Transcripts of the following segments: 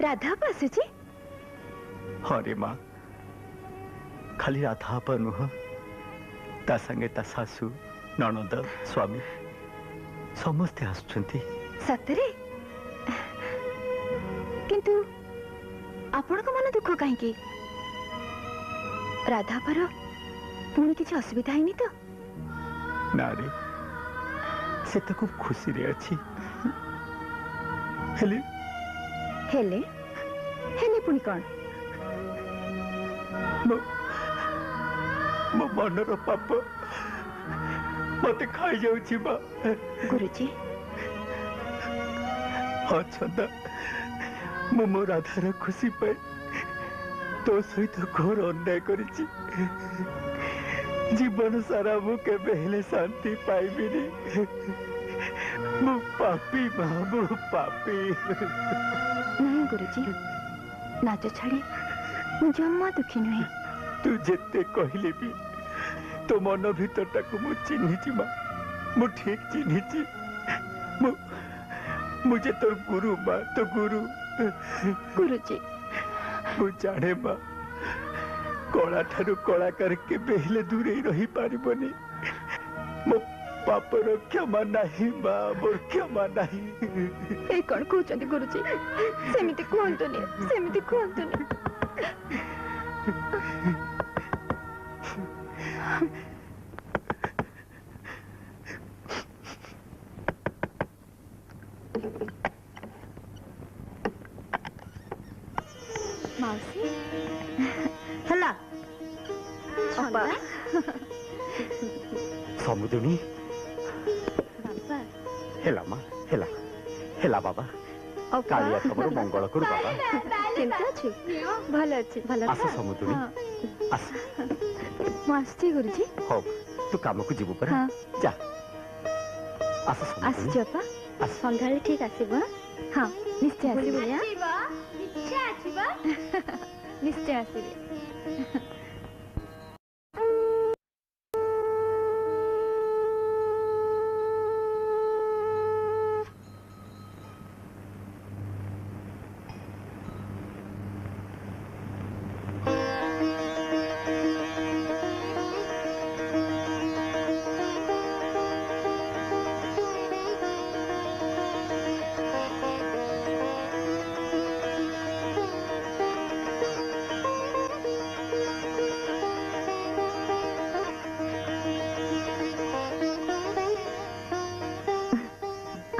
राधा पासुची हाँ रे माँ खाली राधा पर नुह ता संगे ता सासू ननद स्वामी समस्ते आसुछंती सतरे किंतु आपण को मन दुख कहीं राधा पर पुणी किसी असुविधा है तो ना रे से तो खूब खुशी रे अच्छी हेले हेले हेले पुणी कौन मो मनर पाप मत खाई जाउची बा गुरुजी हाँ छंदा मो राधार खुशी पाए तो सहित घोर अन्याय करिछि जीवन सारा मु केबे हेले शांति पाइबिनी मु पापी मां मु पापी नहीं गुरुजी नाच छाड़ी जम्मा दुखी नुहे तू जेते कहले भी तो मन भीतर को मु चिन्हिछि मां मु ठीक चिन्हिछि मुझे तो गुरु मां तो गुरु गुरुजी मु जाने मां कला ठारू कलाकार के बेहले दूरे रही पारिबनी मो पापर क्षमा नहीं मां मोर क्षमा नहीं ए कौन कहते गुरुजी सेमिति कहतुनी सेमिति कहतुनी मौसी हला अप्पा समुद्री बाबा हेला मां हेला हेला बाबा कालिया तमरो मंगल करू बाबा केमती अछि भल अछि भल आस समुद्री आस मस्ती गुरुजी हो तू काम को जीवो पर हाँ। जा आस समुद्री आसी अप्पा आस संध्याळे ठीक आसीबो हां निश्चय आसीबो या निश्चय आसीबे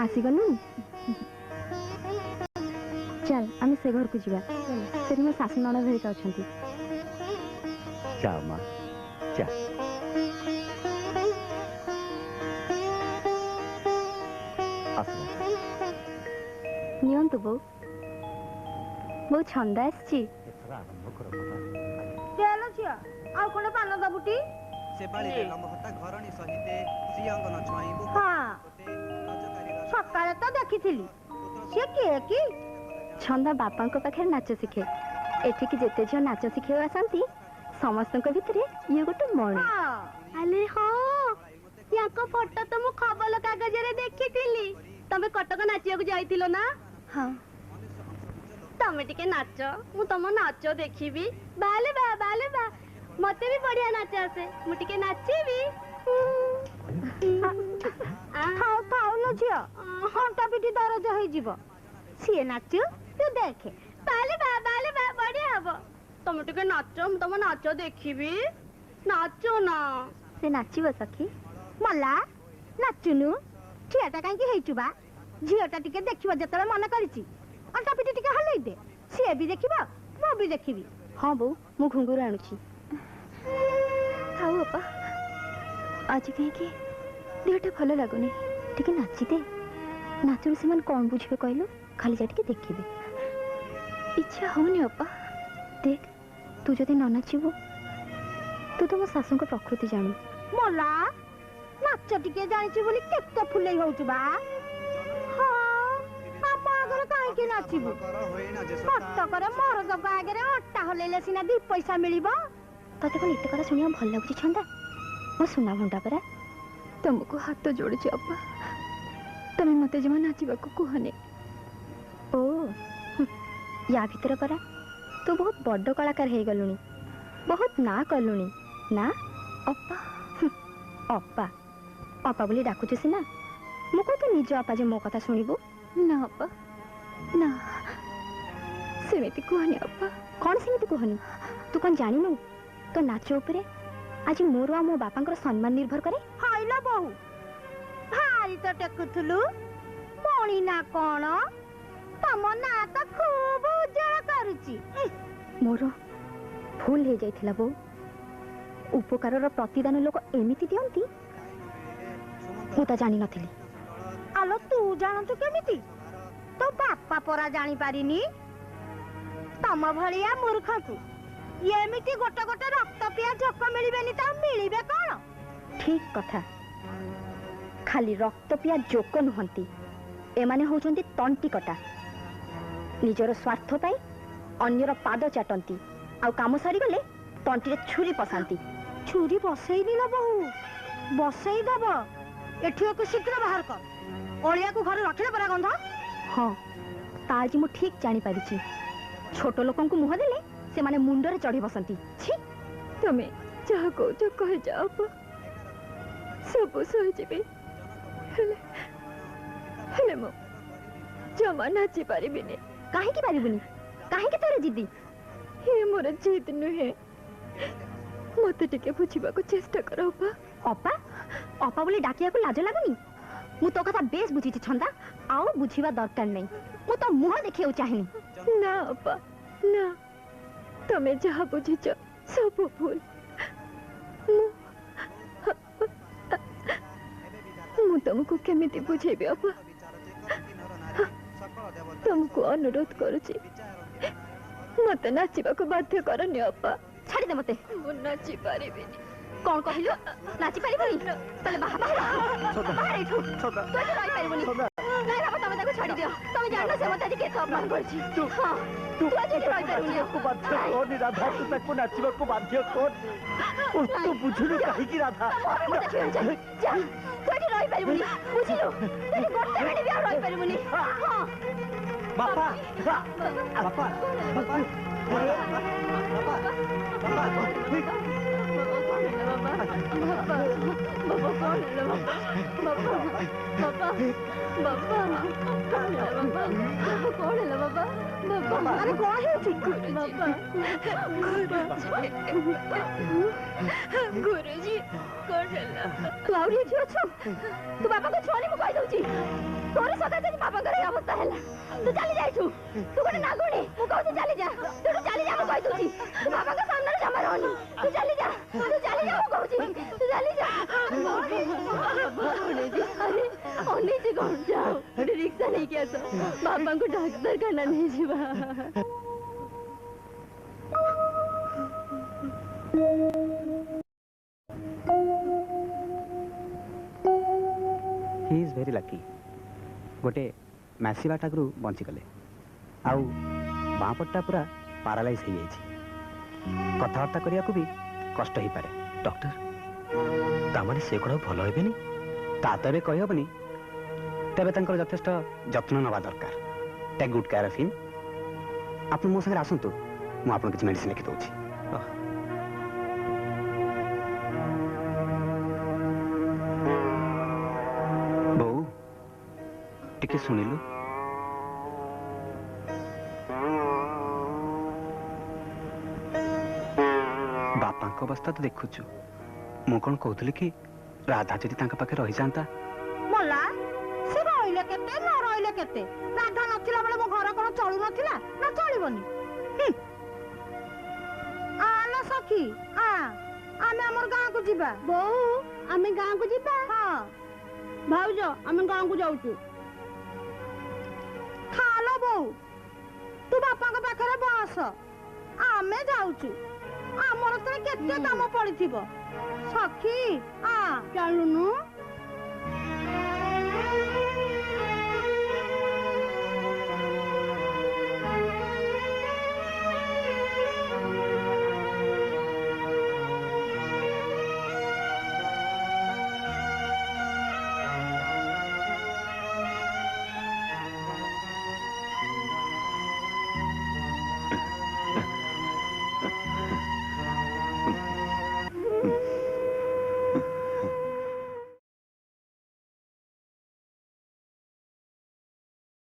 आसीगलु चल आम से घर को जीवा से मो सासू ननद हेरिका अछंती जा मां जा आस नियंतु बो बहुत छंदा आछि एथरा आरंभ कर बाबा चलो छिया आ कोन पान दबुटी से बाड़ी लंबहता घरणी सहिते श्री अंगन छाईबो हां सकाळे तो देखिथिली से के की छंदा बापा को पाखे नाच शिखे एठी की जेते जो नाच शिखे आसंती समस्त को भितरे ये गोटे मणि अले हां याको फोटो तो मु खबर कागज रे देखिथिली तमे कटक नाचिया को जाईतिलो ना हां तमे टिके नाच मु तम नाच देखिबी बाले बा मते भी बढ़िया नाच आसे मु टिके नाचीबी खाओ खाओ न झिया हंटा पिटी दरज हो जीव सी नाच तू देखे बाले बा बढ़िया हबो तुम टिके नाच तुम नाच देखिबी नाचो ना से नाचिबो सखी मला नाचुनु ठियाटा काई हेइचु बा झियाटा टिके देखिबो जतले मन करिछि हंटा पिटी टिके हलई दे सी भी देखिबो मो भी देखिबी हां बो मु घुंगुर आनुछि खाओ अपा आज कहीं कि देहटा भल लगुनि टिके नाचिदे नाचुर से मन कौन बुझे कहलु खाली जा टिके देखिबे इच्छा होनी अपा देख तू जदि न नाचिबो तू मो सासू को प्रकृति जानु मला नाच टिके जानिछि बोली केते फुलै होउछु बा हां आपा अगर काहे के नाचिबो हट्ट करे मोर जग आगे हट्टा हलेले सिना दी पैसा मिलिबो तते कोन इते करा सुनिया भल लागुछि छंदा मो सुना भंडा परा तुमको हाथ जोड़ी अपा तमें मते जमा नाचिबा को कहने ओ या भितर परा तू बहुत बड़ कलाकार हो गलुनी बहुत ना कलुनी ना अपा अपा अपा बोली डाकुଛୁ ସିନା ମୁଁ କହ ତୁ ନିଜ ଅପା ଯେ ମୋ କଥା ଶୁଣିବୁ ନା ଅପା ନା ସେମିତି କୁହନି ଅପା କ'ଣ ସେମିତି କୁହନି ତୁ କ'ଣ ଜାଣିନୁ ତୋ ନାଚ ଉପରେ ଆଜି ମୋର ଆଉ ମୋ ବାପାଙ୍କର ସମ୍ମାନ ନିର୍ଭର କରେ ହାଇଲ ବୋହୁ ଭାରି ତ ଟେକୁଥିଲୁ ପୁଣି ନା କ'ଣ ତମ ନା ତ ଖୁବ ଉଜ୍ଜଳ କରୁଛି ମୋର ଭୁଲ ହେଇଯାଇଥିଲା ବୋଉ ଉପକାରର ପ୍ରତିଦାନ ଲୋକ ଏମିତି ଦିଅନ୍ତି ମୁଁ ତ ଜାଣି ନଥିଲି ଆଲୋ ତୁ ଜାଣନ୍ତୁ କେମିତି ତୋ ବାପା ପରା ଜାଣି ପାରିନି ତମ ଭଳିଆ ମୂର୍ଖକୁ ଏମିତି ଗୋଟେ ଗୋଟେ ରକ୍ତ ପିଆ ଝୋକ ମିଳିବେନି ତ ମିଳିବେ କ'ଣ ଠିକ କଥା ଖାଲି ରକ୍ତ ପିଆ ଜୋକ ନୁହନ୍ତି ଏମାନେ ହଉଛନ୍ତି ତଣ୍ଟି କଟା ନିଜର ସ୍ୱାର୍ଥ ପାଇଁ ଅନ୍ୟର ପାଦ ଚାଟନ୍ତି ଆଉ କାମ ସରିଗଲେ ତଣ୍ଟିରେ ଛୁରୀ ପଶାନ୍ତି ଛୁରୀ ବସେଇନି ନା ବୋହୁ ବସେଇ ଦବ ଏଠିକୁ ଶୀଘ୍ର ବାହାର କର ଅଳିଆକୁ ଘରେ ରଖିଲେ ପରା ଗନ୍ଧ ହଁ ତା ଆଜି ମୁଁ ଠିକ ଜାଣିପାରିଛି ଛୋଟ ଲୋକଙ୍କୁ ମୁହଁ ଦେଲେ ସେମାନେ ମୁଣ୍ଡରେ ଚଢି ବସନ୍ତି ଛି ତମେ ଯାହା କହୁଛ କହିଯାଅ ସବୁ ସହିଯିବି ହେଲେ ମୁଁ ଜମା ନାଚି ପାରିବିନି କାହିଁକି ପାରିବୁନି କାହିଁକି ତୋର ଜିଦି ଏ ମୋର ଜିଦ ନୁହେଁ ମତେ ଟିକେ ବୁଝିବାକୁ ଚେଷ୍ଟା କର ଅପା ଅପା ଅପା ବୋଲି ଡାକିବାକୁ ଲାଜ ଲାଗୁନି ମୁଁ ତୋ କଥା ବେଶ ବୁଝିଛି ଛନ୍ଦା ଆଉ ବୁଝିବା ଦରକାର ନାହିଁ ମୁଁ ତ ମୁହଁ ଦେଖିବାକୁ ଚାହେଁନି ନା ଅପା ନା ତମେ ଯାହା ବୁଝିଛ ସବୁ ଭୁଲ ମୁଁ ତମକୁ କେମିତି ବୁଝେଇବି ଅପା ତମକୁ ଅନୁରୋଧ କରୁଛି ମତେ ନାଚିବାକୁ ବାଧ୍ୟ କରନି ଅପା ଛାଡ଼ିଦେ ମତେ ମୁଁ ନାଚି ପାରିବିନି କ'ଣ କହିଲୁ ନାଚି ପାରିବନି ତାହେଲେ ବାହା ଏଠୁ ତୁ ଏଠି ରହିପାରିବୁନି ନାଇଁ ବାବା ତମେ ତାକୁ ଛାଡ଼ି ଦିଅ ତମେ ଜାଣିନ ସେ ମତେ ଆଜି କେତେ ଅପମାନ କରିଛି ତୁ ଆଜି ଏଠି ରହିପାରିବୁନି ବାଧ୍ୟ କରନି ରାଧା ତୁ ତାକୁ ନାଚିବାକୁ ବାଧ୍ୟ କରନି ତୁ ବୁଝୁନୁ କାହିଁକି ରାଧା ଯା ତୁ ଏଠି ରହିପାରିବୁନି ବୁଝିଲୁ ତୁ ଏଠି ଗୋଟେ ମିନିଟ୍ ବି ଆଉ ରହିପାରିବୁନି ବାପା ବାପା ବାପା गुरुजी तू आउरी एठी अछु तू बाबा को छोरी मु कहि दउची तोरे सदा जनी बाबा करे अवस्था हैला तू चली जाइछु तू कोने नागुणी मु कहू चली जा तू चली जा मु कहि दउची तू बाबा के सामने जमा रहनी तू चली जा मु कहूची तू चली जा अरे ओनी जी कोन जाओ अरे रिक्शा नहीं के आसो बाबा को डॉक्टर खाना नहीं जीवा he is very lucky गोटे मैसिव अटैक रु बंची गले आउ बाँपटा पूरा पारालाइज हो जाइए कथबार्ता करने को भी कष्ट हो पारे डॉक्टर तामाने से कोन भलो हेबेनी तातबे कहि हबनी तबे तंकर यथेष्ट जत्न नवा दरकार take good care of him आप मो संगे आसंतु मु आपन किछ मेडिसिन लिखि दोछि बो टिके सुनिलु बापा को अवस्था तो देखुछु मु कोन कहउतली कि राधा जदि तांका पाखे रहि जानता मला से रहिले केते न रहिले केते राधा नथिला बेले मो घर कोन चलु नथिला ना चलिबनी आलो सखी आमे हमर गां को जिबा बो आमे गां को जिबा हां भाउजो आमे गां को जाउछु खालो बो तू बापा को पाखरे बस आमे जाउछु हमर त केते काम पड़िथिबो सखी चलुनु